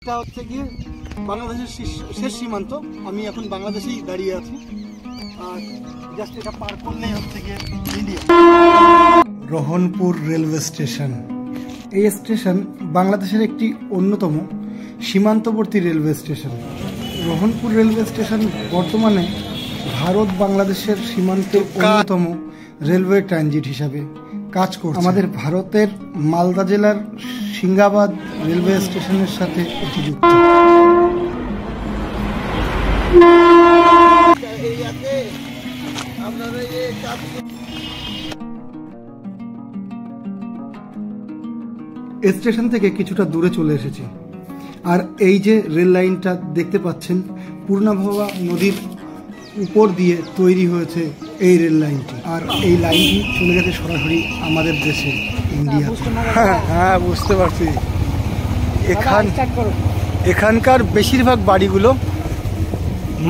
এটা হচ্ছে গিয়ে বাংলাদেশের শেষ সীমান্ত। আমি এখন বাংলাদেশেই দাঁড়িয়ে আছি, আর জাস্ট এটা পার করলেই হচ্ছে গিয়ে ইন্ডিয়া। Rohanpur railway station. এই স্টেশন বাংলাদেশের একটি অন্যতম সীমান্তবর্তী railway station. Rohanpur railway station বর্তমানে ভারত বাংলাদেশের সীমান্তের অন্যতম রেলওয়ে ট্রানজিট হিসাবে কাজ করছে। আমাদের ভারতের মালদা জেলার সিংগাবাদ রেলওয়ে স্টেশনের সাথে এটি যুক্ত। স্টেশন থেকে কিছুটা দূরে চলে এসেছি, আর এই যে রেল লাইনটা দেখতে পাচ্ছেন, পূর্ণাভবা নদীর উপর দিয়ে তৈরি হয়েছে এই রেল লাইনটি, আর এই লাইনটি চলে গেছে সরাসরি আমাদের দেশে ইন্ডিয়া। হ্যাঁ, বুঝতে পারছি। এখানকার বেশিরভাগ বাড়িগুলো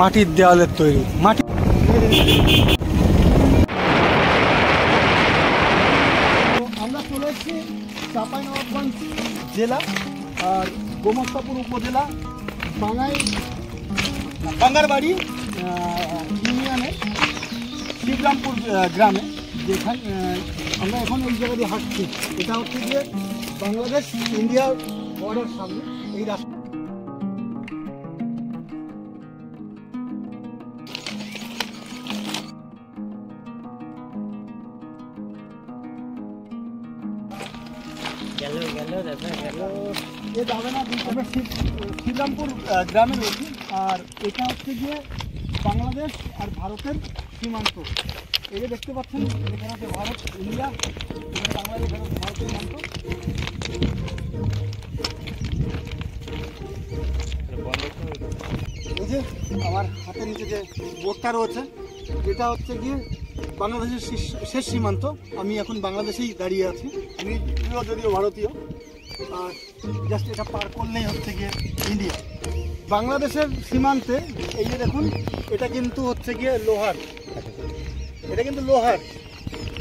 মাটির দেওয়ালের তৈরি। আমরা চলে এসেছি চাঁপাইনবাবগঞ্জ জেলা আর গোমস্তাপুর উপজেলা বাঙ্গারবাড়ি ইউনিয়নের শিবরামপুর গ্রামে। যেখানে আমরা এখন এই জায়গা দিয়ে হাঁটছি, এটা হচ্ছে গিয়ে বাংলাদেশ ইন্ডিয়ার বর্ডার সামনে এই রাস্তা। আমরা শিবরামপুর গ্রামে রয়েছি, আর এটা হচ্ছে গিয়ে বাংলাদেশ আর ভারতের সীমান্ত। এই যে দেখতে পাচ্ছেন, এখানে আছে ভারত ইন্ডিয়া, বাংলাদেশ ভারত সীমান্ত। এই যে আমার হাতের নিচে যে বোর্ডটা রয়েছে, এটা হচ্ছে গিয়ে বাংলাদেশের শেষ সীমান্ত। আমি এখন বাংলাদেশেই দাঁড়িয়ে আছি, যদিও ভারতীয়, আর জাস্ট এটা পার করলেই হচ্ছে গিয়ে ইন্ডিয়া। বাংলাদেশের সীমান্তে এই যে দেখুন, এটা কিন্তু হচ্ছে গিয়ে লোহার, এটা কিন্তু লোহার,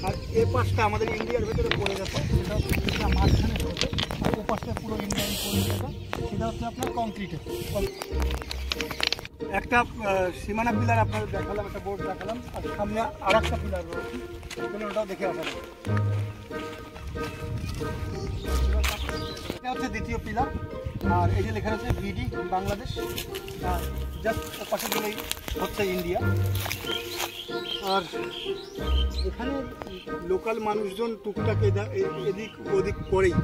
আর এ পাশটা আমাদের ইন্ডিয়ার ভেতরে পড়ে গেছে, সেটা হচ্ছে মাঝখানে রয়েছে, আর ও পাশটা পুরো ইন্ডিয়ান পড়ে গেছে, সেটা হচ্ছে আপনার কংক্রিটের। একটা সীমানা পিলার আপনাদের দেখালাম, একটা বোর্ড দেখালাম, আর সামনে আর একটা পিলার রয়েছে, ওটাও দেখে আসা যাবে। এটা হচ্ছে দ্বিতীয় পিলার, আর এই যে লেখা আছে বিডি বাংলাদেশ, আর জাস্ট পাশে গেলেই হচ্ছে ইন্ডিয়া। আর এখানে লোকাল মানুষজন টুকটাক এদিক ওদিক করেই,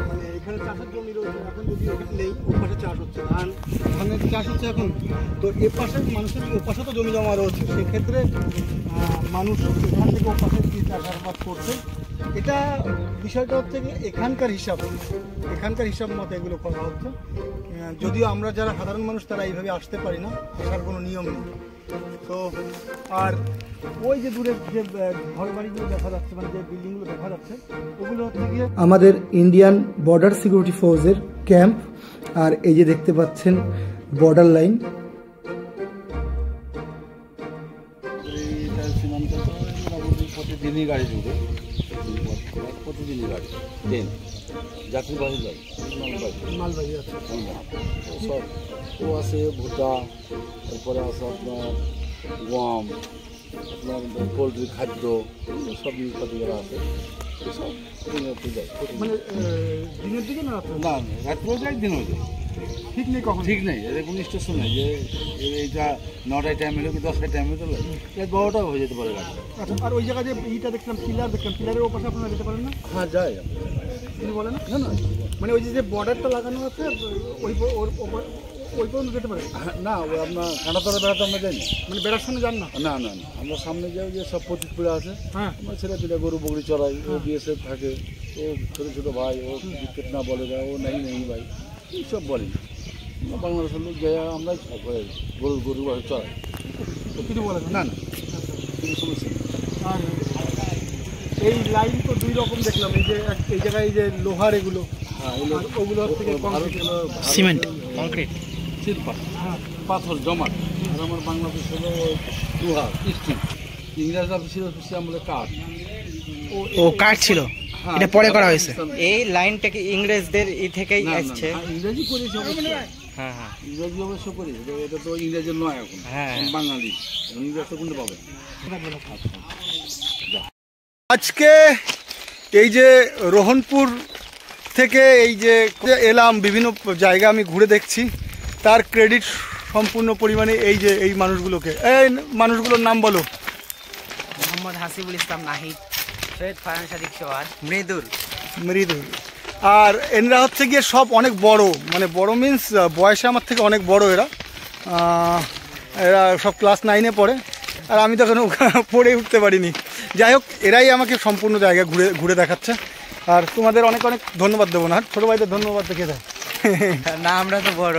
মানে এখানে চাষের জমি রয়েছে, এখন যদি এখানে নেই, ও পাশে চাষ হচ্ছে, ধানের চাষ হচ্ছে এখন। তো এ পাশে মানুষের ও পাশে তো জমি জমা রয়েছে, সেক্ষেত্রে মানুষ এখান থেকে ও পাশে কি চাষাবাদ করছে। এটা বিষয়টা হচ্ছে কি এখানকার হিসাব মতো এগুলো করা হচ্ছে। যদিও আমরা যারা সাধারণ মানুষ তারা এইভাবে আসতে পারি না, আসার কোনো নিয়ম নেই। তো আর ওই যে দূরে যে ঘর বাড়িগুলো দেখা যাচ্ছে, মানে যে বিল্ডিংগুলো দেখা যাচ্ছে, ওগুলো হচ্ছে গিয়ে আমাদের ইন্ডিয়ান বর্ডার সিকিউরিটি ফোর্সের ক্যাম্প। আর এই যে দেখতে পাচ্ছেন বর্ডার লাইন। প্রতিদিনই গাড়ি ঢুকে, প্রতিদিনই গাড়ি, ট্রেন, যাত্রীবাহী গাড়ি, মালবাহী আছে সব। ও আছে ভুট্টা, তারপরে আছে আপনার গম, আপনার পোলট্রি খাদ্য, সব জিনিসপাতিগুলো আছে, সব দিনের যায়। মানে দিনের দিকে না রাত্রেও যায়, দিনেও যায়, ঠিক নেই, কখন ঠিক নেই। এদের কোনো স্টেশন নেই যে এইটা 9টায় টাইম হলো কি 10টায় টাইম হলো, 12টাও হয়ে যেতে পারে গাড়ি। আচ্ছা, আর ওই জায়গায় যে ইটা দেখলাম, পিলারের ওপাশে আপনারা যেতে পারেন না? হ্যাঁ, যায়। তিনি বলেন না, মানে ওই যে বর্ডারটা লাগানো আছে ওই পর্যন্ত যেতে পারে না? ওই আপনার কাঁটাতলা বেড়াতে আমরা যাই না, মানে বেড়ার সামনে যান না? না না না, আমরা সামনে যাই, যে সব প্রতীকপুরে আছে। হ্যাঁ, আমার ছেলে পিলে গরু বকরি চড়াই, ও বিএসএফ থাকে, ও ছোটো ছোটো ভাই, ও ক্রিকেট না বলে দেয়, ও নেই ভাই, এইসব বলি। বাংলাদেশের লোক যাই, আমরা গরু চড়াই, কিছু বলে না না, কোনো সমস্যা নেই। আর এই লাইন তো দুই রকম দেখলাম, এই যে এই জায়গায় যে লোহার এগুলো, ওগুলো থেকে সিমেন্ট, কংক্রিট, শিল্পার, পাথর জমা। আর আমার বাংলাদেশ হলো লোহার, স্টিল। ইংরেজরা বেশি আমলে কাঠ, ও কাঠ ছিল। হ্যাঁ, এটা পরে করা হয়েছে। আফগানিস্তান- এই লাইনটাকে ইংরেজদের থেকে না, না, আসছে। হ্যাঁ, ইংরেজি করেছে অবশ্য। হ্যাঁ হ্যাঁ ইংরেজি অবশ্য করেছে, তো এটা তো ইংরেজের নয় এখন, হ্যাঁ, এখন বাঙালি, ইংরেজ তো কোনটা পাবে। আজকে এই যে রোহনপুর থেকে এই যে এলাম, বিভিন্ন জায়গা আমি ঘুরে দেখছি, তার ক্রেডিট সম্পূর্ণ পরিমাণে এই যে এই মানুষগুলোকে, এই মানুষগুলোর নাম বলো। মোহাম্মদ হাসিবুল ইসলাম নাহিদ, সৈয়দ ফারহান সাদিক সোহাগ, মৃদুল। মৃদু। আর এনরা হচ্ছে গিয়ে সব অনেক বড়, মানে বড় মিন্স বয়সে আমার থেকে অনেক বড় এরা। এরা সব ক্লাস 9-এ পড়ে, আর আমি তো এখনো পড়ে উঠতে পারিনি। যাই হোক, এরাই আমাকে সম্পূর্ণ জায়গা ঘুরে ঘুরে দেখাচ্ছে। আর তোমাদের অনেক অনেক ধন্যবাদ দেবো না, ছোটো ভাইদের ধন্যবাদ দেখে দেয়। না আমরা তো বড়।